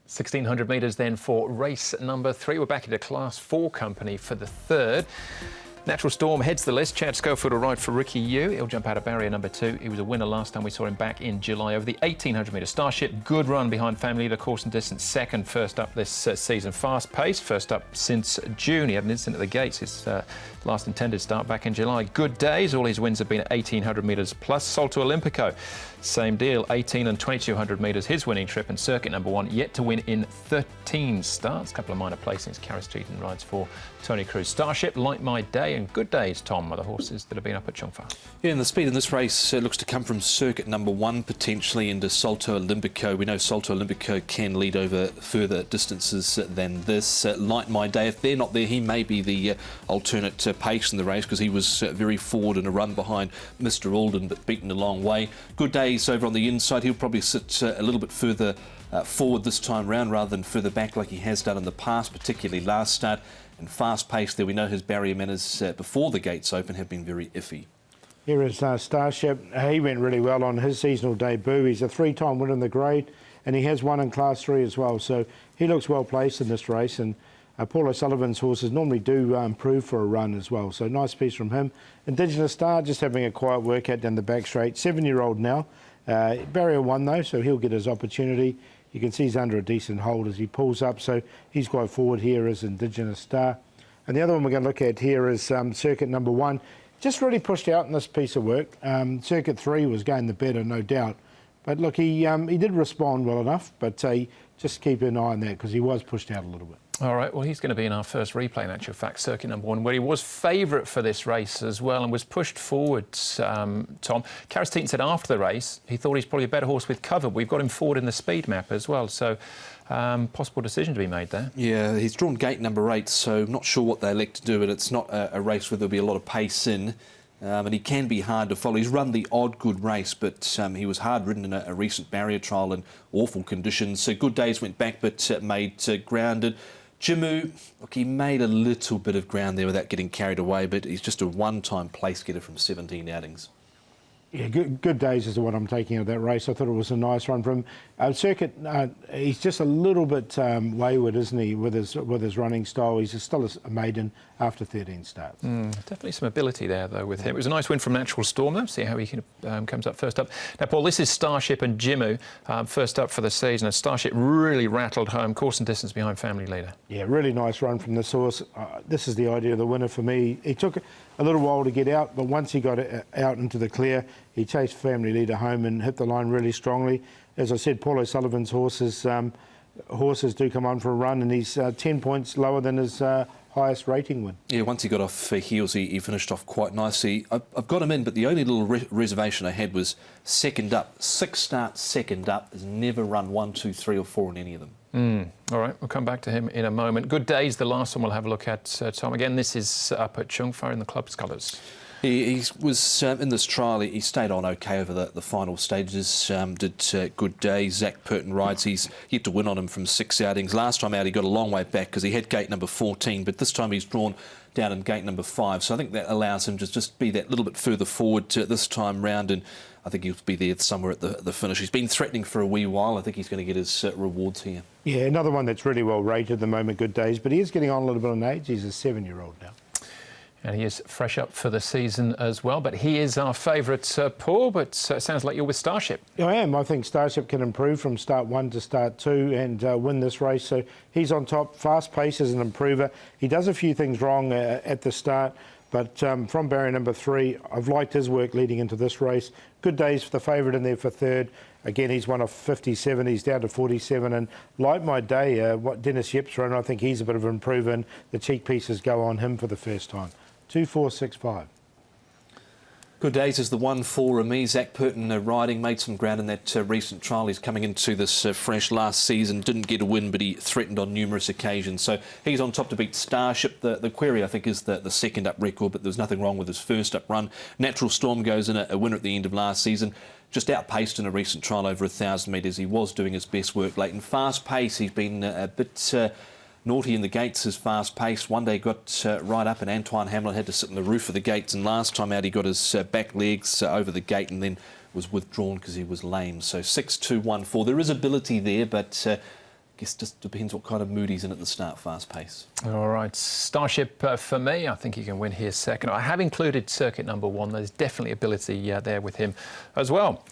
1,600 metres then for race number 3. We're back into Class 4 company for the third. Natural Storm heads the list. Chad Schofield will ride for Ricky Yu. He'll jump out of barrier number 2. He was a winner last time we saw him back in July over the 1,800 metre. Starship, good run behind family leader, course and distance second, first up this season. Fast pace, first up since June. He had an incident at the gates, his last intended start back in July. Good days, all his wins have been at 1,800 metres plus. Salto Olympico, same deal, 1,800 and 2,200 metres, his winning trip, and circuit number 1, yet to win in 13 starts. A couple of minor placings. Karis Cheaton rides for Tony Cruz. Starship, Like My Day, and Good Days, Tom, are the horses that have been up at Chongfa. Yeah, and the speed in this race looks to come from circuit number 1 potentially into Salto Olympico. We know Salto Olympico can lead over further distances than this. Like My Day, if they're not there, he may be the alternate pace in the race because he was very forward in a run behind Mr. Alden, but beaten a long way. Good Days over on the inside. He'll probably sit a little bit further forward this time round rather than further back like he has done in the past, particularly last start. And fast pace there, we know his barrier manners before the gates open have been very iffy. Here is Starship. He went really well on his seasonal debut. He's a 3-time winner in the grade, and he has won in Class 3 as well. So he looks well placed in this race. And Paul O'Sullivan's horses normally do improve for a run as well. So nice piece from him. Indigenous Star just having a quiet workout down the back straight. 7-year-old now. Barrier 1 though, so he'll get his opportunity. You can see he's under a decent hold as he pulls up, so he's quite forward here as Indigenous Star. And the other one we're going to look at here is circuit number 1. Just really pushed out in this piece of work. Circuit 3 was going the better, no doubt. But look, he did respond well enough, but just keep an eye on that because he was pushed out a little bit. All right, well, he's going to be in our first replay, in actual fact, circuit number 1, where he was favourite for this race as well and was pushed forward, Tom. Karis Cheaton said after the race he thought he's probably a better horse with cover. We've got him forward in the speed map as well, so possible decision to be made there. Yeah, he's drawn gate number 8, so I'm not sure what they elect to do, but it's not a race where there'll be a lot of pace in. And he can be hard to follow. He's run the odd good race, but he was hard ridden in a recent barrier trial in awful conditions. So Good Days went back, but made grounded. Jimu, look, he made a little bit of ground there without getting carried away, but he's just a one-time place getter from 17 outings. Yeah, good Days is the one I'm taking out of that race. I thought it was a nice run from him. Circuit, he's just a little bit wayward, isn't he, with his running style. He's still a maiden after 13 starts. Definitely some ability there, though, with him. It was a nice win from Natural Storm, though. See how he comes up first up. Now, Paul, this is Starship and Jimu, first up for the season. And Starship really rattled home, course and distance behind family leader. Yeah, really nice run from this horse. This is the idea of the winner for me. He took a little while to get out, but once he got out into the clear, he chased family leader home and hit the line really strongly. As I said, Paul O'Sullivan's horses do come on for a run, and he's 10 points lower than his highest rating win. Yeah, once he got off heels, he finished off quite nicely. I've got him in, but the only little reservation I had was second up. 6 starts second up, has never run 1, 2, 3 or 4 in any of them. All right, we'll come back to him in a moment. Good Days, the last one we'll have a look at, Tom. Again, this is up at Chongfa in the club's colours. He was in this trial. He stayed on okay over the final stages. Did Good Days. Zach Purton rides. He's yet to win on him from 6 outings. Last time out, he got a long way back because he had gate number 14, but this time he's drawn down in gate number 5. So I think that allows him to just be that little bit further forward this time round, and I think he'll be there somewhere at the finish. He's been threatening for a wee while. I think he's going to get his rewards here. Yeah, another one that's really well rated at the moment, Good Days, but he is getting on a little bit in age. He's a 7-year-old now. And he is fresh up for the season as well. But he is our favourite, Paul, but it sounds like you're with Starship. I am. I think Starship can improve from start 1 to start 2 and win this race. So he's on top. Fast pace is an improver. He does a few things wrong at the start, but from barrier number 3, I've liked his work leading into this race. Good Days for the favourite in there for third. Again, he's one of 57. He's down to 47. And Like My Day, what Dennis Yip's run, I think he's a bit of an improver, and the cheek pieces go on him for the first time. 2, 4, 6, 5. Good Days is the one for me. Zach Purton riding, made some ground in that recent trial. He's coming into this fresh last season. Didn't get a win, but he threatened on numerous occasions. So he's on top to beat Starship. The query, I think, is the second up record, but there's nothing wrong with his first up run. Natural Storm goes in a winner at the end of last season. Just outpaced in a recent trial over 1,000 metres. He was doing his best work late. In fast pace, he's been a bit naughty in the gates, his fast pace. One day got right up and Antoine Hamlin had to sit on the roof of the gates, and last time out he got his back legs over the gate and then was withdrawn because he was lame. So 6-2-1-4. There is ability there, but guess just depends what kind of mood he's in at the start, fast pace. All right, Starship for me, I think he can win here second. I have included circuit number 1. There's definitely ability there with him as well.